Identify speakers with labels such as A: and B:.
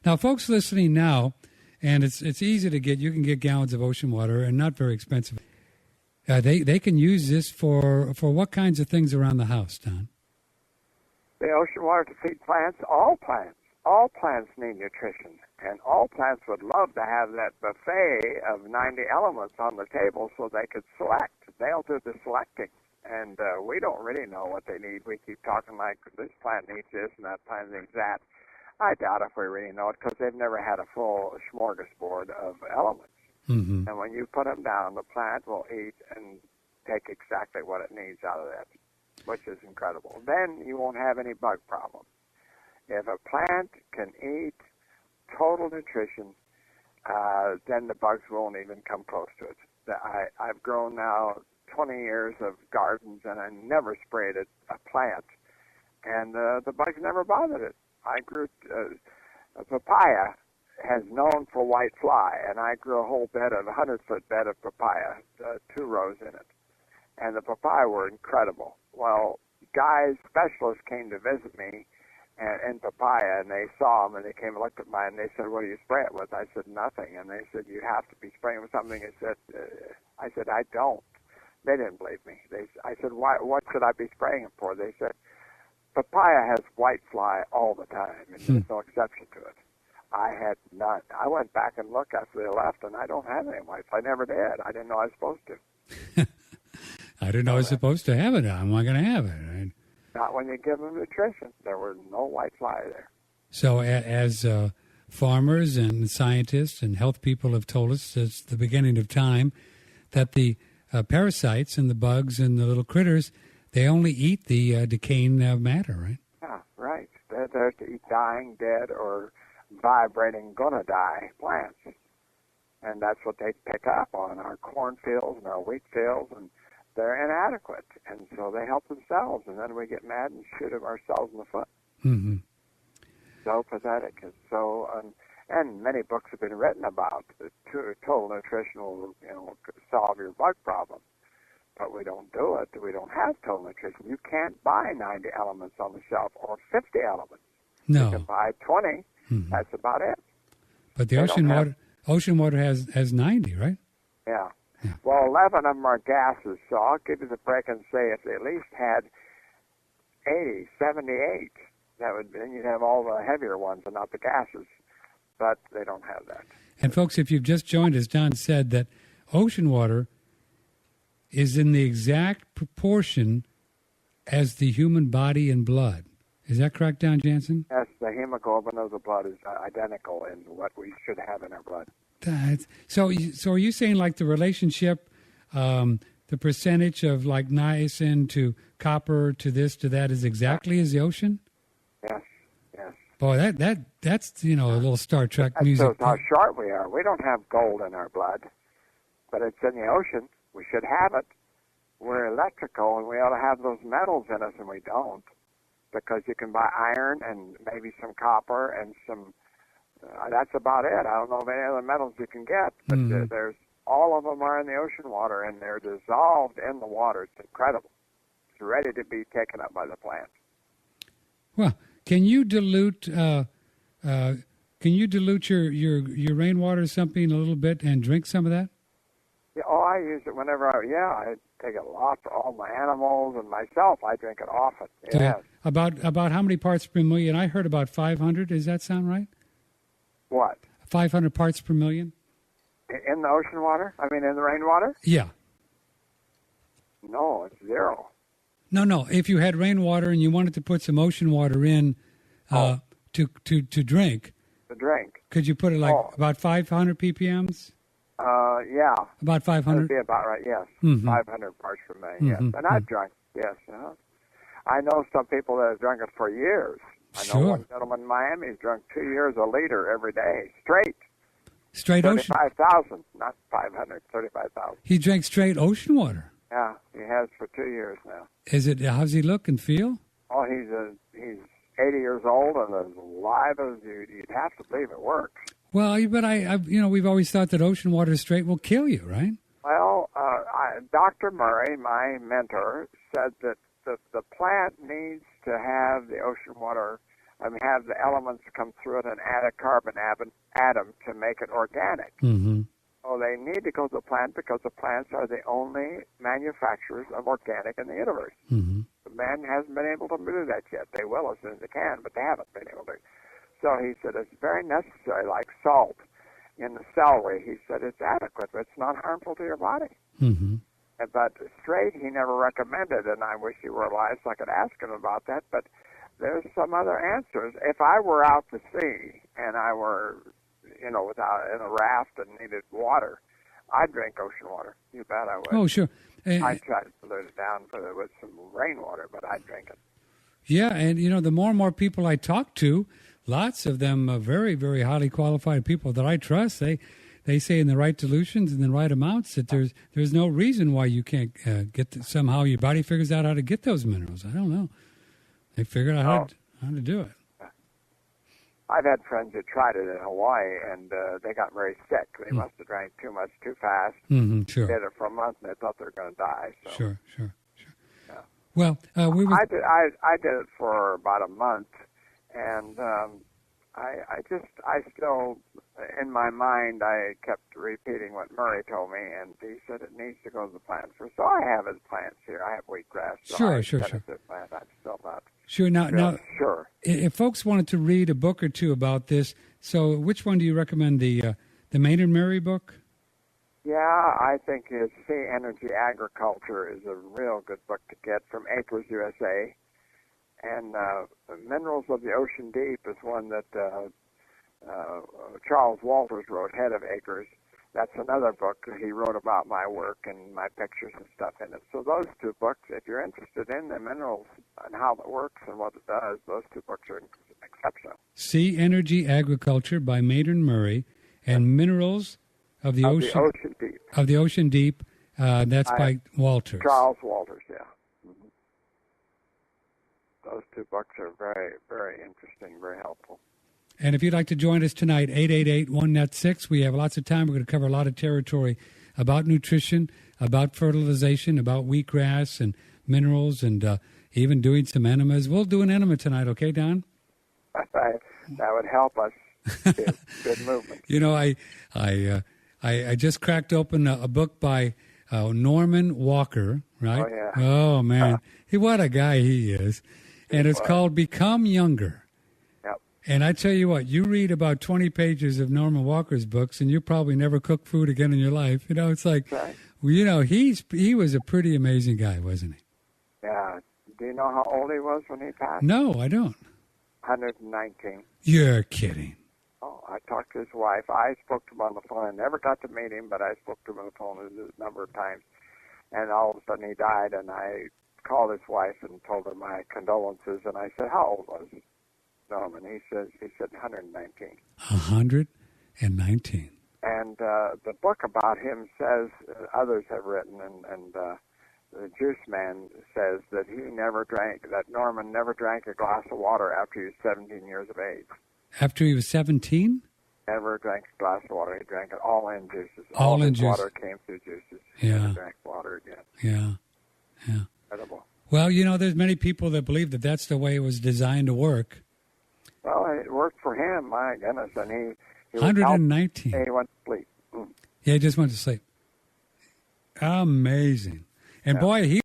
A: Now, folks listening now, and it's easy to get. You can get gallons of ocean water, and not very expensive. They can use this for what kinds of things around the house, Don?
B: The ocean water to feed plants, all plants. All plants need nutrition, and all plants would love to have that buffet of 90 elements on the table so they could select. They'll do the selecting, and we don't really know what they need. We keep talking like this plant needs this and that plant needs that. I doubt if we really know it because they've never had a full smorgasbord of elements.
A: Mm-hmm.
B: And when you put them down, the plant will eat and take exactly what it needs out of that, which is incredible. Then you won't have any bug problem. If a plant can eat total nutrition, then the bugs won't even come close to it. I've grown now 20 years of gardens, and I never sprayed a plant, and the bugs never bothered it. I grew a papaya has known for white fly, and I grew a whole bed of 100-foot bed of papaya, 2 rows in it, and the papaya were incredible. Well, specialists came to visit me in papaya, and they saw them, and they came and looked at mine, and they said, "What do you spray it with?" I said, "Nothing." And they said, "You have to be spraying with something." I said, "I don't." They didn't believe me. I said, "Why? What should I be spraying it for?" They said, "Papaya has white fly all the time, and there's no exception to it." I had none. I went back and looked after they left, and I don't have any white fly. I never did. I didn't know I was supposed to.
A: I didn't know I was supposed to have it. I'm not going to have it. Right?
B: Not when you give them nutrition. There were no white fly there.
A: So as farmers and scientists and health people have told us since the beginning of time that the parasites and the bugs and the little critters, they only eat the decaying matter, right?
B: Yeah, right. They're there to eat dying, dead, or vibrating, gonna die plants. And that's what they pick up on our cornfields and our wheat fields, and they're inadequate. And so they help themselves, and then we get mad and shoot ourselves in the foot.
A: Mm-hmm.
B: So pathetic. And so, and many books have been written about total nutrition will, solve your bug problem. But we don't do it. We don't have total nutrition. You can't buy 90 elements on the shelf or 50 elements.
A: No.
B: You can buy 20. Mm-hmm. That's about it.
A: But the ocean water has 90, right?
B: Yeah. Well, 11 of them are gases, so I'll give you the break and say if they at least had 80, 78, then you'd have all the heavier ones and not the gases. But they don't have that.
A: And folks, if you've just joined us, Don said that ocean water is in the exact proportion as the human body and blood. Is that correct, Don Jansen?
B: Yes, the hemoglobin of the blood is identical in what we should have in our blood.
A: So are you saying like the relationship, the percentage of like niacin to copper to this to that is exactly as the ocean?
B: Yes.
A: Boy, that's a little Star Trek music.
B: That shows how short we are. We don't have gold in our blood, but it's in the ocean. We should have it. We're electrical, and we ought to have those metals in us, and we don't, because you can buy iron and maybe some copper and some. That's about it. I don't know of any other metals you can get, but there's all of them are in the ocean water, and they're dissolved in the water. It's incredible. It's ready to be taken up by the plant.
A: Well, can you dilute your rainwater or something a little bit and drink some of that?
B: Yeah, I use it whenever I take it a lot for all my animals and myself. I drink it often. Yes.
A: About how many parts per million? I heard about 500. Does that sound right?
B: What?
A: 500 parts per million?
B: In the ocean water? I mean, in the rainwater?
A: Yeah.
B: No, it's 0.
A: No. If you had rainwater and you wanted to put some ocean water in to drink.
B: To drink.
A: Could you put it about 500 ppms?
B: Yeah.
A: About 500?
B: That'd be about right, yes.
A: Mm-hmm.
B: 500 parts per million, yes. And I've drunk, yes. I know some people that have drunk it for years. I know one gentleman in Miami who's drunk 2 years a liter every day, straight.
A: Straight ocean?
B: 35,000, not 500, 35,000.
A: He drank straight ocean water?
B: Yeah, he has for 2 years now.
A: How's he look and feel?
B: Oh, he's 80 years old and as alive as you'd have to believe it works.
A: Well, but we've always thought that ocean water straight will kill you, right?
B: Well, Dr. Murray, my mentor, said that the plant needs to have the ocean water have the elements come through it and add a carbon atom to make it organic.
A: Mm-hmm.
B: So they need to go to the plant because the plants are the only manufacturers of organic in the universe.
A: Mm-hmm.
B: Man hasn't been able to do that yet. They will as soon as they can, but they haven't been able to. So he said it's very necessary, like salt in the celery. He said it's adequate, but it's not harmful to your body.
A: Mm-hmm.
B: But straight, he never recommended, and I wish he were alive so I could ask him about that. But there's some other answers. If I were out to sea and I were, without in a raft and needed water, I'd drink ocean water. You bet I would.
A: Oh, sure.
B: I'd try to dilute it down with some rainwater, but I'd drink it.
A: Yeah, and the more and more people I talk to, lots of them are very, very highly qualified people that I trust. They say in the right dilutions and the right amounts that there's no reason why you can't somehow your body figures out how to get those minerals. I don't know. They figured out how to do it.
B: I've had friends who tried it in Hawaii, and they got very sick. They must have drank too much too fast.
A: Mm-hmm, sure.
B: They did it for a month, and they thought they were going to die. So.
A: Sure.
B: Yeah.
A: Well,
B: I did it for about a month, and I still, in my mind, I kept repeating what Murray told me, and he said it needs to go to the plant first. So I have his plants here. I have wheatgrass. So
A: Sure.
B: Plant. I'm still not.
A: Sure. Now,
B: sure.
A: If folks wanted to read a book or two about this, so which one do you recommend? The Maynard Murray book?
B: Yeah, I think his Sea Energy Agriculture is a real good book to get from Acres USA. And Minerals of the Ocean Deep is one that Charles Walters wrote, head of Acres. That's another book he wrote about my work and my pictures and stuff in it. So those two books, if you're interested in the minerals and how it works and what it does, those two books are exceptional.
A: Sea Energy Agriculture by Maynard Murray and Minerals of the Ocean
B: Deep.
A: Of the Ocean Deep. That's by Walters.
B: Charles Walters, yeah. Mm-hmm. Those two books are very, very interesting, very helpful.
A: And if you'd like to join us tonight, 888-1-NET-6. We have lots of time. We're going to cover a lot of territory about nutrition, about fertilization, about wheatgrass and minerals, and even doing some enemas. We'll do an enema tonight, okay, Don?
B: That would help us. Good movement.
A: I just cracked open a book by Norman Walker, right?
B: Oh, yeah.
A: Oh, man. What a guy he is. And it's called Become Younger.
B: Yep.
A: And I tell you what, you read about 20 pages of Norman Walker's books, and you probably never cook food again in your life. It's like,
B: right.
A: He was a pretty amazing guy, wasn't he?
B: Yeah. Do you know how old he was when he passed?
A: No, I don't.
B: 119.
A: You're kidding.
B: Oh, I talked to his wife. I spoke to him on the phone. I never got to meet him, but I spoke to him on the phone a number of times. And all of a sudden he died, and I called his wife and told her my condolences. And I said, "How old was Norman?" He said 119.
A: 119.
B: And the book about him says, others have written, and the Juice Man says that Norman never drank a glass of water after he was 17 years of age.
A: After he was 17?
B: Never drank a glass of water. He drank it all in juices.
A: All in
B: his
A: juice.
B: Water came through juices.
A: Yeah.
B: He never drank water again.
A: Yeah.
B: Incredible.
A: Well, there's many people that believe that that's the way it was designed to work.
B: Well, it worked for him, my goodness. And he
A: 119.
B: He went to sleep.
A: Yeah, he just went to sleep. Amazing. And boy, he